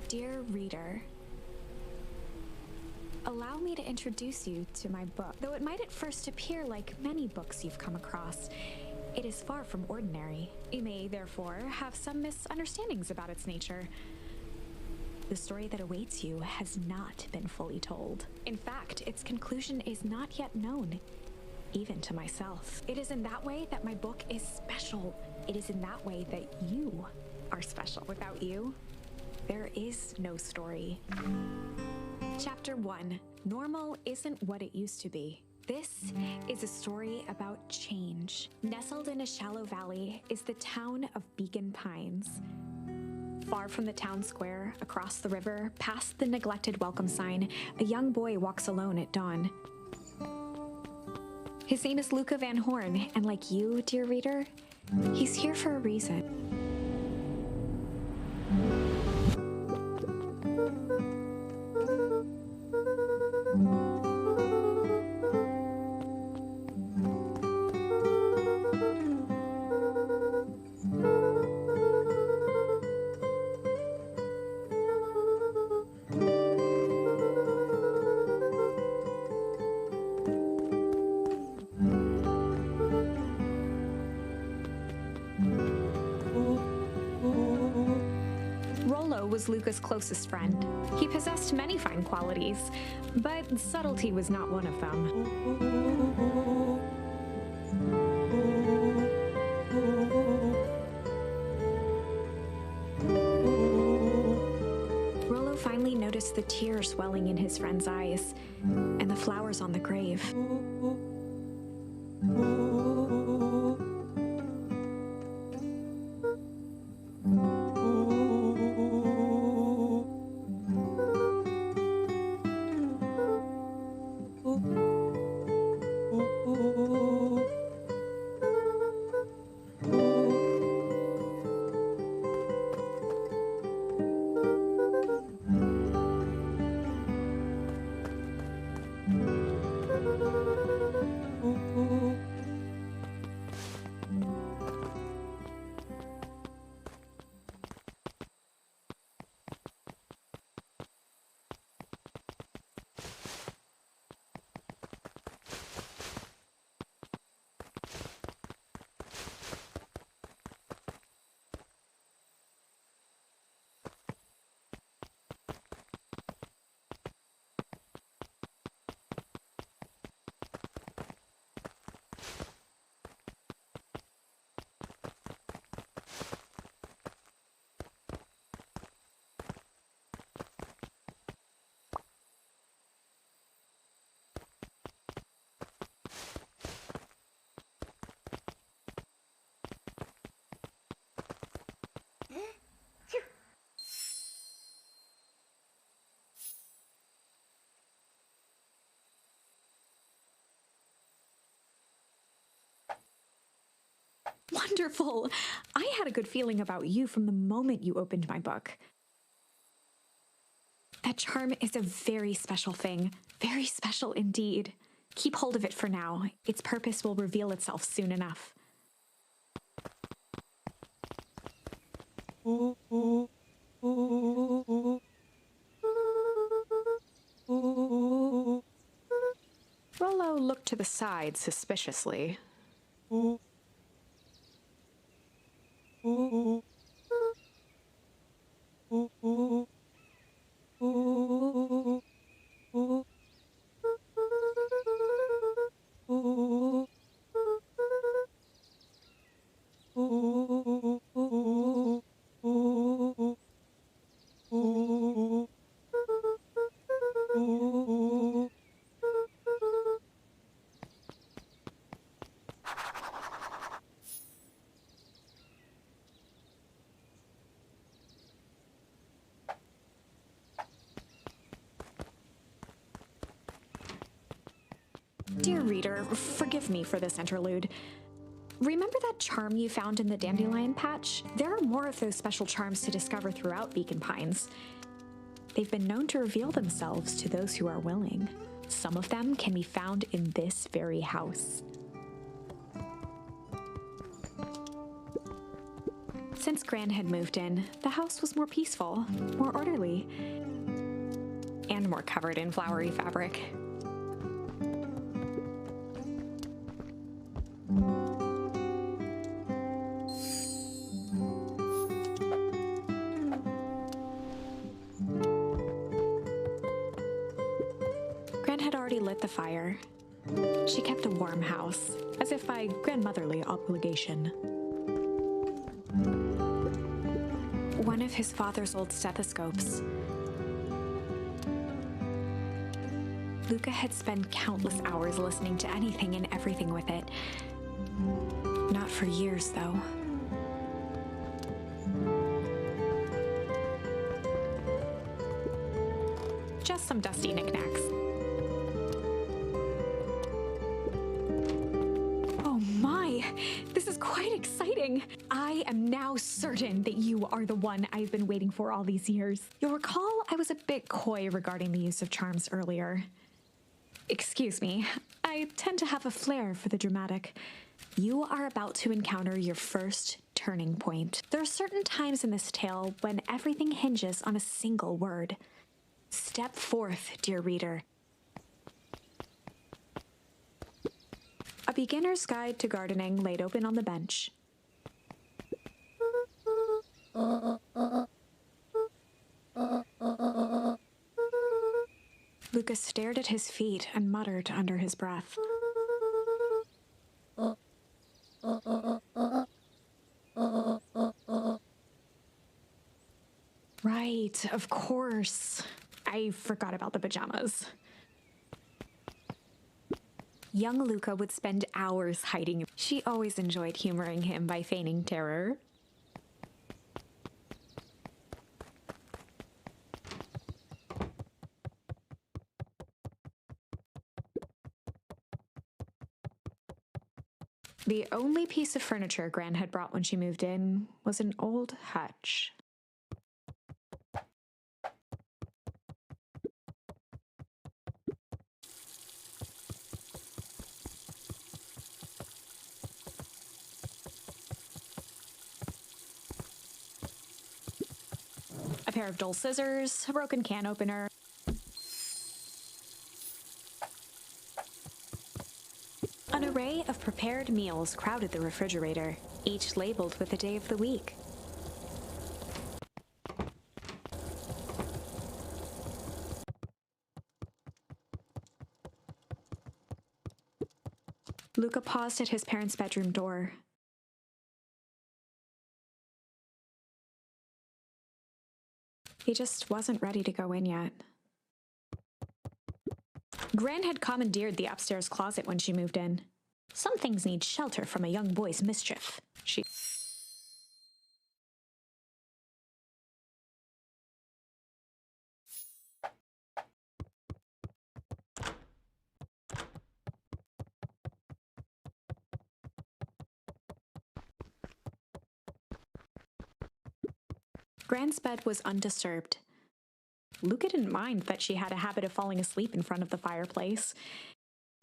Dear reader, allow me to introduce you to my book. Though it might at first appear like many books you've come across, it is far from ordinary. You may, therefore, have some misunderstandings about its nature. The story that awaits you has not been fully told. In fact, its conclusion is not yet known, even to myself. It is in that way that my book is special. It is in that way that you are special. Without you, there is no story. Chapter 1, Normal Isn't What It Used to Be. This is a story about change. Nestled in a shallow valley is the town of Beacon Pines. Far from the town square, across the river, past the neglected welcome sign, a young boy walks alone at dawn. His name is Luca Van Horn, and like you, dear reader, he's here for a reason. Was Luca's closest friend. He possessed many fine qualities, but subtlety was not one of them. Rollo finally noticed the tears swelling in his friend's eyes and the flowers on the grave. Wonderful! I had a good feeling about you from the moment you opened my book. That charm is a very special thing. Very special indeed. Keep hold of it for now. Its purpose will reveal itself soon enough. Rollo looked to the side suspiciously. Dear reader, forgive me for this interlude. Remember that charm you found in the dandelion patch? There are more of those special charms to discover throughout Beacon Pines. They've been known to reveal themselves to those who are willing. Some of them can be found in this very house. Since Gran had moved in, the house was more peaceful, more orderly, and more covered in flowery fabric. Gran had already lit the fire. She kept a warm house, as if by grandmotherly obligation. One of his father's old stethoscopes. Luca had spent countless hours listening to anything and everything with it. Not for years, though. Just some dusty knickknacks. Oh my! This is quite exciting! I am now certain that you are the one I've been waiting for all these years. You'll recall I was a bit coy regarding the use of charms earlier. Excuse me, I tend to have a flair for the dramatic. You are about to encounter your first turning point. There are certain times in this tale when everything hinges on a single word. Step forth, dear reader. A beginner's guide to gardening laid open on the bench. Lucas stared at his feet and muttered under his breath. Right, of course. I forgot about the pajamas. Young Luca would spend hours hiding. She always enjoyed humoring him by feigning terror. The only piece of furniture Gran had brought when she moved in was an old hutch. A pair of dull scissors, a broken can opener. An array of prepared meals crowded the refrigerator, each labeled with the day of the week. Luca paused at his parents' bedroom door. He just wasn't ready to go in yet. Gran had commandeered the upstairs closet when she moved in. Some things need shelter from a young boy's mischief, she... Gran's bed was undisturbed. Luca didn't mind that she had a habit of falling asleep in front of the fireplace.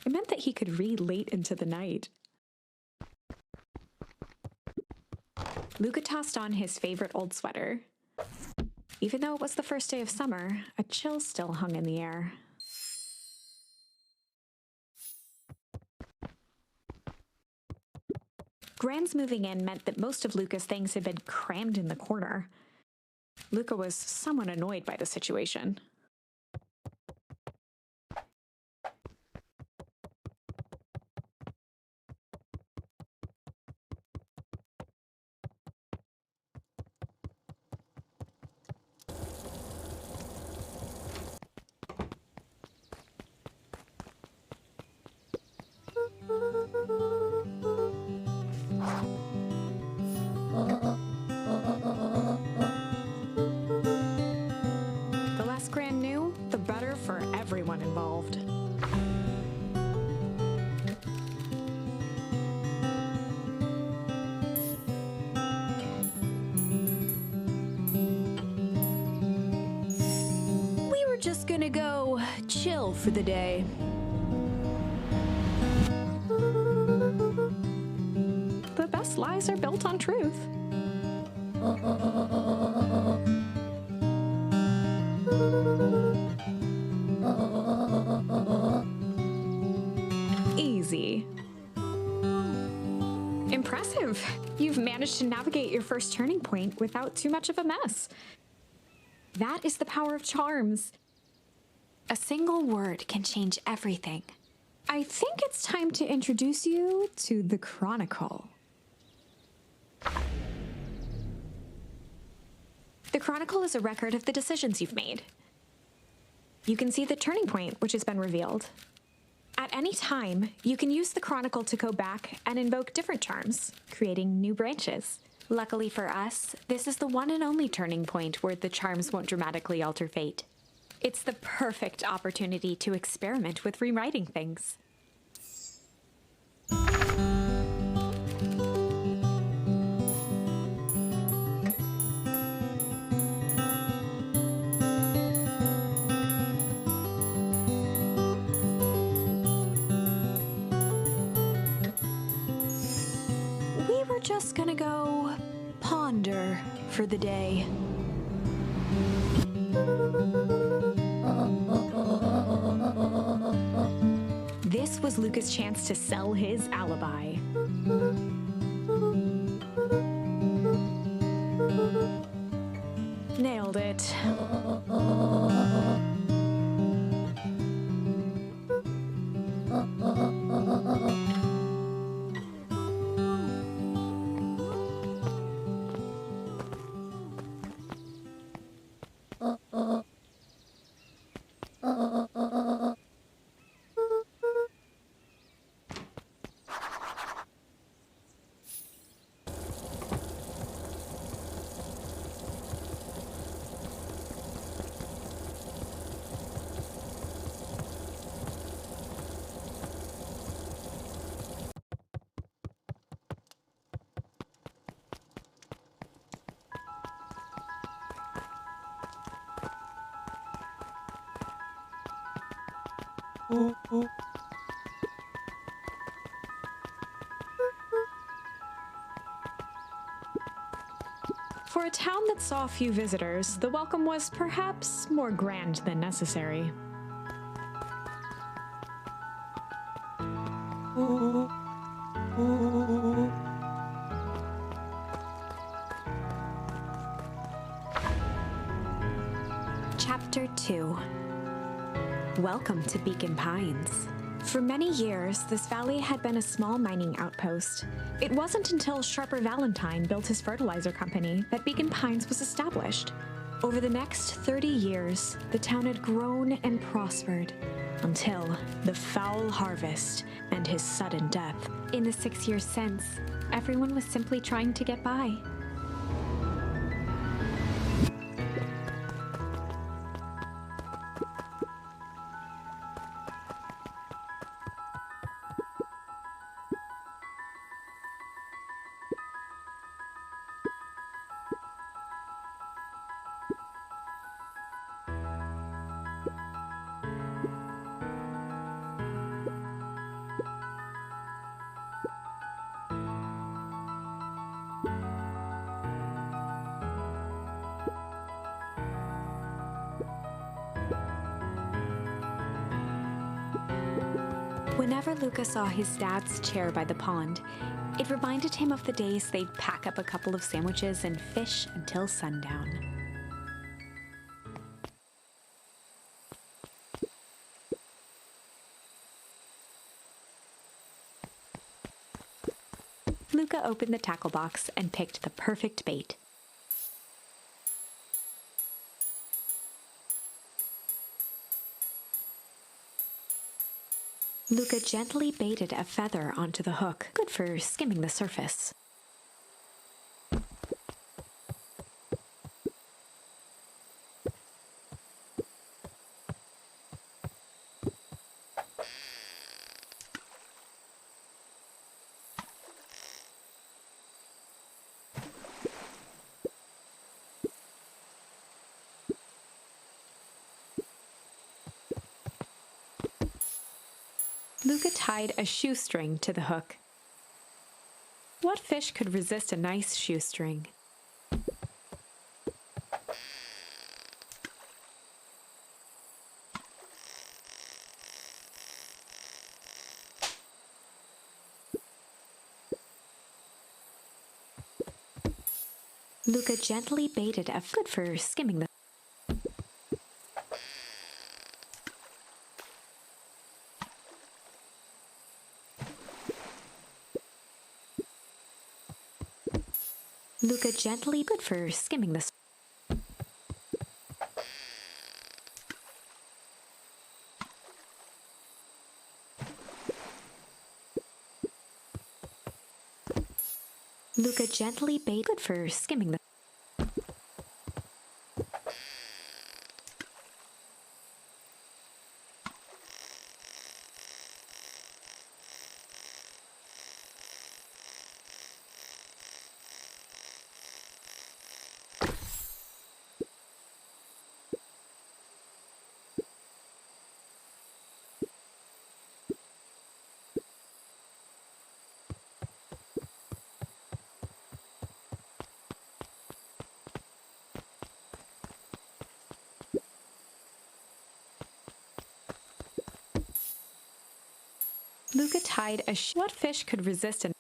It meant that he could read late into the night. Luca tossed on his favorite old sweater. Even though it was the first day of summer, a chill still hung in the air. Gran's moving in meant that most of Luca's things had been crammed in the corner. Luca was somewhat annoyed by the situation. just gonna go chill for the day. The best lies are built on truth. Easy. Impressive. You've managed to navigate your first turning point without too much of a mess. That is the power of charms. A single word can change everything. I think it's time to introduce you to the Chronicle. The Chronicle is a record of the decisions you've made. You can see the turning point which has been revealed. At any time, you can use the Chronicle to go back and invoke different charms, creating new branches. Luckily for us, this is the one and only turning point where the charms won't dramatically alter fate. It's the perfect opportunity to experiment with rewriting things. We were just gonna go ponder for the day. This was Luca's chance to sell his alibi. Nailed it. For a town that saw few visitors, the welcome was perhaps more grand than necessary. Chapter 2. Welcome to Beacon Pines. For many years, this valley had been a small mining outpost. It wasn't until Sharper Valentine built his fertilizer company that Beacon Pines was established. Over the next 30 years, the town had grown and prospered until the foul harvest and his sudden death. In the 6 years since, everyone was simply trying to get by. Whenever Luca saw his dad's chair by the pond, it reminded him of the days they'd pack up a couple of sandwiches and fish until sundown. Luca opened the tackle box and picked the perfect bait. Luca gently baited a feather onto the hook, good for skimming the surface. Luca tied a shoestring to the hook. What fish could resist a nice shoestring? Luca gently baited a good for skimming the. Luca gently good for skimming the. Luca gently bait good for skimming the. Luca tied a. What fish could resist an.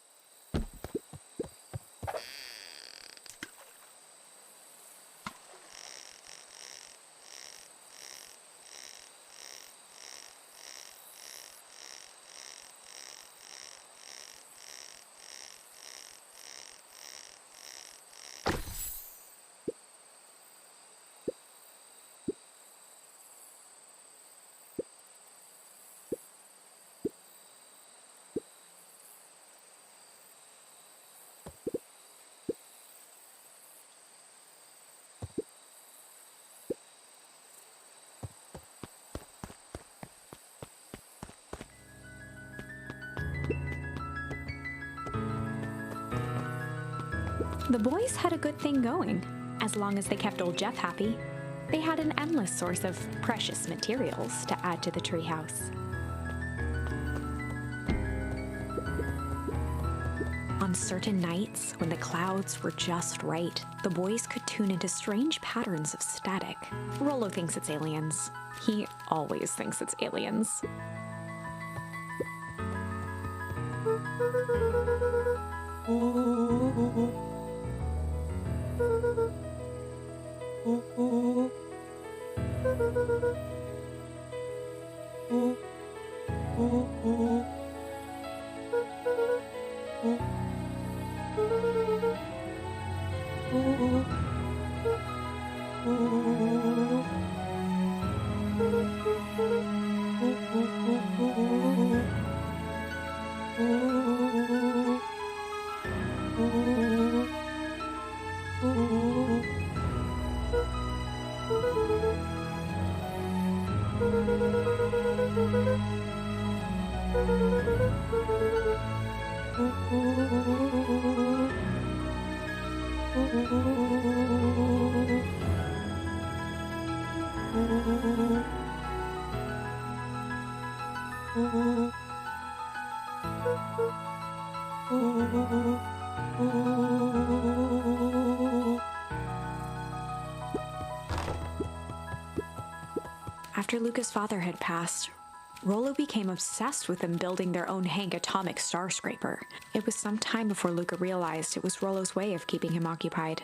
The boys had a good thing going, as long as they kept old Jeff happy. They had an endless source of precious materials to add to the treehouse. On certain nights, when the clouds were just right, the boys could tune into strange patterns of static. Rollo thinks it's aliens. He always thinks it's aliens. After Luca's father had passed, Rollo became obsessed with them building their own Hank atomic star scraper. It was some time before Luca realized it was Rollo's way of keeping him occupied.